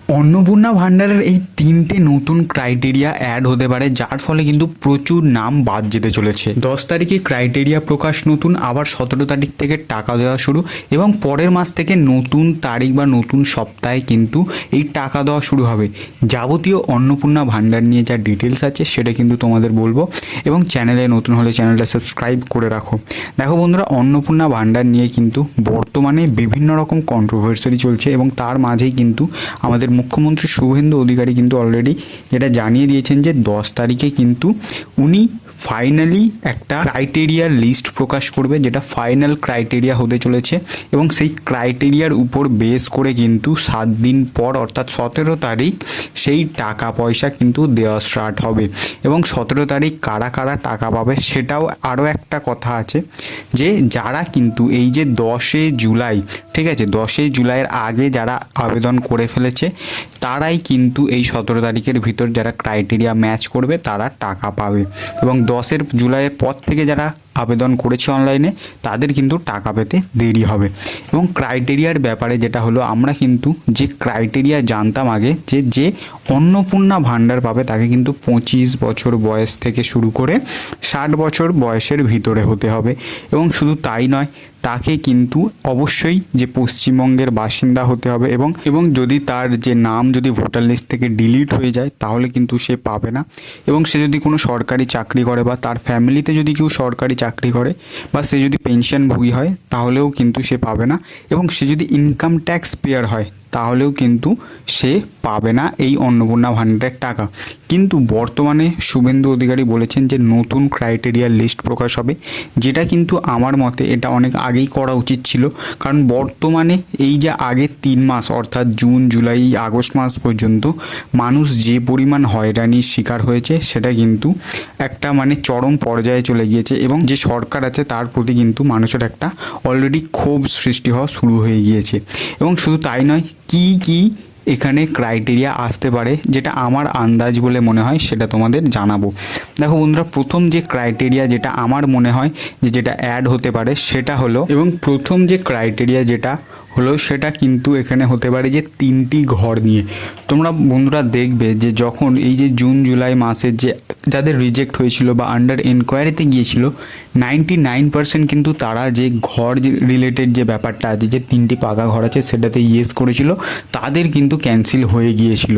অন্নপূর্ণা ভান্ডারের এই তিনটে নতুন ক্রাইটেরিয়া অ্যাড হতে পারে, যার ফলে কিন্তু প্রচুর নাম বাদ যেতে চলেছে। 10 তারিখে ক্রাইটেরিয়া প্রকাশ নতুন, আবার 17 তারিখ থেকে টাকা দেওয়া শুরু, এবং পরের মাস থেকে নতুন তারিখ বা নতুন সপ্তাহে কিন্তু এই টাকা দেওয়া শুরু হবে। যাবতীয় অন্নপূর্ণা ভান্ডার নিয়ে যা ডিটেলস আছে সেটা কিন্তু তোমাদের বলবো, এবং চ্যানেলে নতুন হলে চ্যানেলটা সাবস্ক্রাইব করে রাখো। দেখো বন্ধুরা, অন্নপূর্ণা ভান্ডার নিয়ে কিন্তু বর্তমানে বিভিন্ন রকম কন্ট্রোভার্সি চলছে, এবং তার মাঝেই কিন্তু আমাদের মুখ্যমন্ত্রী শুভেন্দু অধিকারী কিন্তু অলরেডি যেটা জানিয়ে দিয়েছেন যে 10 তারিখে কিন্তু উনি ফাইনালি একটা ক্রাইটেরিয়ার লিস্ট প্রকাশ করবে, যেটা ফাইনাল ক্রাইটেরিয়া হতে চলেছে, এবং সেই ক্রাইটেরিয়ার উপর বেস করে কিন্তু 7 দিন পর অর্থাৎ 17 তারিখ সেই টাকা পয়সা কিন্তু দেওয়া স্টার্ট হবে। এবং 17 তারিখ কারা কারা টাকা পাবে সেটাও আরও একটা কথা আছে, যে যারা কিন্তু এই যে 10 জুলাই, ঠিক আছে, 10 জুলাইয়ের আগে যারা আবেদন করে ফেলেছে তারাই কিন্তু এই 17 তারিখের ভিতর যারা ক্রাইটেরিয়া ম্যাচ করবে তারা টাকা পাবে, এবং 10 জুলাইয়ের পর থেকে যারা আবেদন করেছে অনলাইনে তাদের কিন্তু টাকা পেতে দেরি হবে। এবং ক্রাইটেরিয়ার ব্যাপারে যেটা হলো, আমরা কিন্তু যে ক্রাইটেরিয়া জানতাম আগে, যে অন্নপূর্ণা ভান্ডার পাবে তাকে কিন্তু 25 বছর বয়স থেকে শুরু করে 60 বছর বয়সের ভিতরে হতে হবে। এবং শুধু তাই নয়, তাকে কিন্তু অবশ্যই যে পশ্চিমবঙ্গের বাসিন্দা হতে হবে, এবং যদি তার যে নাম যদি ভোটার লিস্ট থেকে ডিলিট হয়ে যায় তাহলে কিন্তু সে পাবে না। এবং সে যদি কোনো সরকারি চাকরি করে, বা তার ফ্যামিলিতে যদি কেউ সরকারি চাকরি করে, বা সে যদি পেনশনভোগী হয় তাহলেও কিন্তু সে পাবে না। এবং সে যদি ইনকাম ট্যাক্স পেয়ার হয় তাহলেও কিন্তু সে পাবে না এই অন্নপূর্ণা ভান্ডারের টাকা। কিন্তু বর্তমানে শুভেন্দু অধিকারী বলেছেন যে নতুন ক্রাইটেরিয়ার লিস্ট প্রকাশ হবে, যেটা কিন্তু আমার মতে এটা অনেক আগেই করা উচিত ছিল। কারণ বর্তমানে এই যে আগের 3 মাস অর্থাৎ জুন, জুলাই, আগস্ট মাস পর্যন্ত মানুষ যে পরিমাণ হয়রানির শিকার হয়েছে সেটা কিন্তু একটা চরম পর্যায়ে চলে গিয়েছে, এবং যে সরকার আছে তার প্রতি কিন্তু মানুষের একটা অলরেডি ক্ষোভ সৃষ্টি হওয়া শুরু হয়ে গিয়েছে। এবং শুধু তাই নয়, কি এখানে ক্রাইটেরিয়া আসতে পারে যেটা আমার আন্দাজ বলে মনে হয় সেটা তোমাদের জানাবো। দেখো বন্ধুরা, প্রথম যে ক্রাইটেরিয়া যেটা আমার মনে হয় যেটা অ্যাড হতে পারে সেটা হলো, এবং প্রথম যে ক্রাইটেরিয়া যেটা হলো সেটা কিন্তু এখানে হতে পারে যে 3টি ঘর নিয়ে। তোমরা বন্ধুরা দেখবে যে যখন এই যে জুন জুলাই মাসে যে যাদের রিজেক্ট হয়েছিল বা আন্ডার এনকোয়ারিতে গিয়েছিল, 99% কিন্তু তারা যে ঘর রিলেটেড যে ব্যাপারটা আছে, যে 3টি পাকা ঘর আছে সেটাতে ইয়েস করেছিল, তাদের কিন্তু ক্যান্সেল হয়ে গিয়েছিল।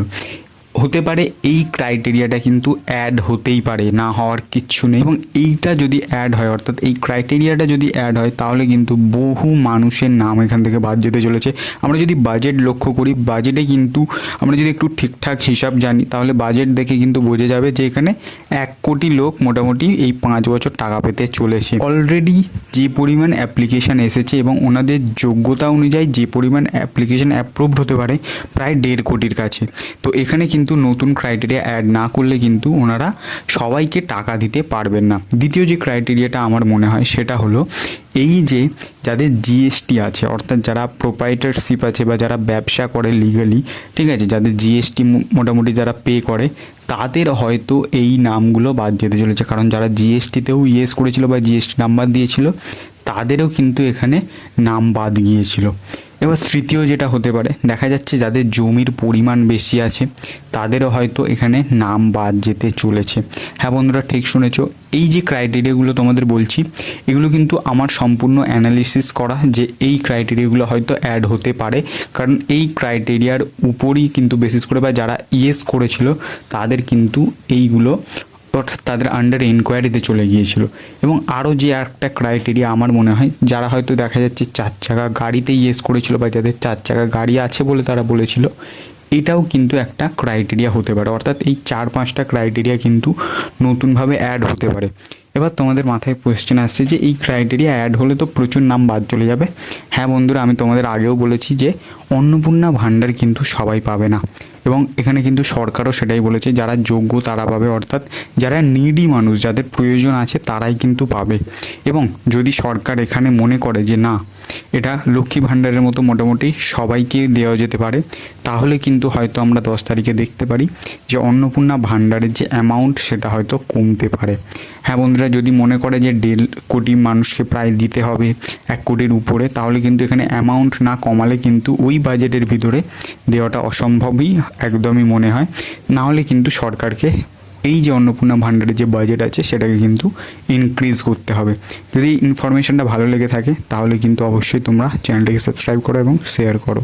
হতে পারে এই ক্রাইটেরিয়াটা কিন্তু অ্যাড হতেই পারে, না হওয়ার কিচ্ছু নেই। এবং এইটা যদি অ্যাড হয়, অর্থাৎ এই ক্রাইটেরিয়াটা যদি অ্যাড হয়, তাহলে কিন্তু বহু মানুষের নাম এখান থেকে বাদ যেতে চলেছে। আমরা যদি বাজেট লক্ষ্য করি, বাজেটে কিন্তু আমরা যদি একটু ঠিকঠাক হিসাব জানি তাহলে বাজেট দেখে কিন্তু বোঝা যাবে যে এখানে 1 কোটি লোক মোটামুটি এই 5 বছর টাকা পেতে চলেছে। অলরেডি যে পরিমাণ অ্যাপ্লিকেশান এসেছে এবং ওনাদের যোগ্যতা অনুযায়ী যে পরিমাণ অ্যাপ্লিকেশান অ্যাপ্রুভড হতে পারে প্রায় 1.5 কোটির কাছে। তো এখানে কিন্তু নতুন ক্রাইটেরিয়া অ্যাড না করলে কিন্তু ওনারা সবাইকে টাকা দিতে পারবেন না। দ্বিতীয় যে ক্রাইটেরিয়াটা আমার মনে হয় সেটা হলো, এই যে যাদের জিএসটি আছে, অর্থাৎ যারা প্রোপাইটারশিপ আছে বা যারা ব্যবসা করে লিগালি, ঠিক আছে, যাদের জিএসটি মোটামুটি যারা পে করে, তাদের হয়তো এই নামগুলো বাদ যেতে চলেছে। কারণ যারা জিএসটিতেও ইয়েস করেছিল বা জিএসটি নাম্বার দিয়েছিল তাদেরও কিন্তু এখানে নাম বাদ গিয়েছিল। এবার তৃতীয় যেটা হতে পারে, দেখা যাচ্ছে যাদের জমির পরিমাণ বেশি আছে তাদেরও হয়তো এখানে নাম বাদ যেতে চলেছে। হ্যাঁ বন্ধুরা, ঠিক শুনেছো। এই যে ক্রাইটেরিয়াগুলো তোমাদের বলছি, এগুলো কিন্তু আমার সম্পূর্ণ অ্যানালিসিস করা, যে এই ক্রাইটেরিয়াগুলো হয়তো অ্যাড হতে পারে। কারণ এই ক্রাইটেরিয়ার উপরই কিন্তু বেসিস করে, বা যারা ইয়েস করেছিল তাদের কিন্তু এইগুলো অর্থাৎ তাদের আন্ডার এনকোয়ারিতে চলে গিয়েছিল। এবং আরও যে একটা ক্রাইটেরিয়া আমার মনে হয়, যারা হয়তো দেখা যাচ্ছে 4 চাকা গাড়িতে ইয়েস করেছিল, বা যাদের 4 চাকা গাড়ি আছে বলে তারা বলেছিল, এটাও কিন্তু একটা ক্রাইটেরিয়া হতে পারে। অর্থাৎ এই 4-5টা ক্রাইটেরিয়া কিন্তু নতুনভাবে অ্যাড হতে পারে। এবার তোমাদের মাথায় কোয়েশ্চেন আসছে যে এই ক্রাইটেরিয়া অ্যাড হলে তো প্রচুর নাম বাদ চলে যাবে। হ্যাঁ বন্ধুরা, আমি তোমাদের আগেও বলেছি যে অন্নপূর্ণা ভান্ডার কিন্তু সবাই পাবে না। এবং এখানে কিন্তু সরকারও সেটাই বলেছে, যারা যোগ্য তারা পাবে, অর্থাৎ যারা নিডি মানুষ, যাদের প্রয়োজন আছে তারাই কিন্তু পাবে। এবং যদি সরকার এখানে মনে করে যে না, এটা লক্ষ্মী ভাণ্ডারের মতো মোটামুটি সবাইকে দেওয়া যেতে পারে, তাহলে কিন্তু হয়তো আমরা 10 তারিখে দেখতে পারি যে অন্নপূর্ণা ভাণ্ডারের যে অ্যামাউন্ট সেটা হয়তো কমতে পারে। হ্যাঁ বন্ধুরা, যদি মনে করে যে 1.5 কোটি মানুষকে প্রায় দিতে হবে, 1 কোটির উপরে, তাহলে কিন্তু এখানে অ্যামাউন্ট না কমালে কিন্তু ওই বাজেটের ভিতরে দেওয়াটা অসম্ভবই একদমই মনে হয়। না হলে কিন্তু সরকারকে এই যে অন্নপূর্ণা ভাণ্ডারের যে বাজেট আছে সেটাকে কিন্তু ইনক্রিজ করতে হবে। যদি ইনফরমেশনটা ভালো লেগে থাকে তাহলে কিন্তু অবশ্যই তোমরা চ্যানেলটাকে সাবস্ক্রাইব করো এবং শেয়ার করো।